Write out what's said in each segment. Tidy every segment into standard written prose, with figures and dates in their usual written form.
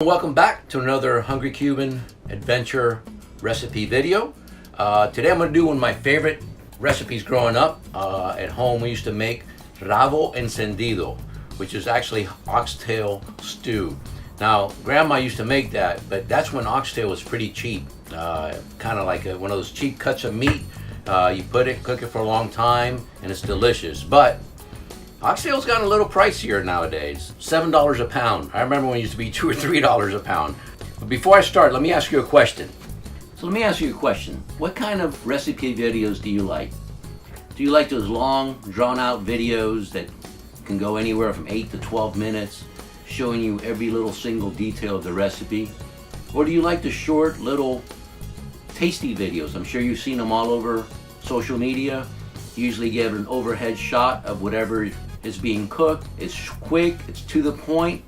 Welcome back to another Hungry Cuban adventure recipe video. Today I'm going to do one of my favorite recipes growing up. At home we used to make Rabo Encendido, which is actually oxtail stew. Now grandma used to make that, but that's when oxtail was pretty cheap. Kind of like one of those cheap cuts of meat. You cook it for a long time, and it's delicious. But oxtail's gotten a little pricier nowadays, $7 a pound. I remember when it used to be $2 or $3 a pound. But before I start, let me ask you a question. What kind of recipe videos do you like? Do you like those long, drawn-out videos that can go anywhere from 8 to 12 minutes, showing you every little single detail of the recipe? Or do you like the short, little, tasty videos? I'm sure you've seen them all over social media. You usually give an overhead shot of whatever is being cooked. It's quick, it's to the point.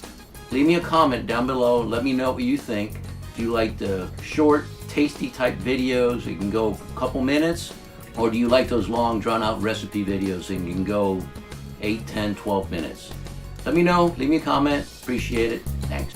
Leave me a comment down below. Let me know what you think. Do you like the short, tasty type videos that can go a couple minutes? Or do you like those long, drawn out recipe videos and you can go 8, 10, 12 minutes? Let me know. Leave me a comment. Appreciate it. Thanks.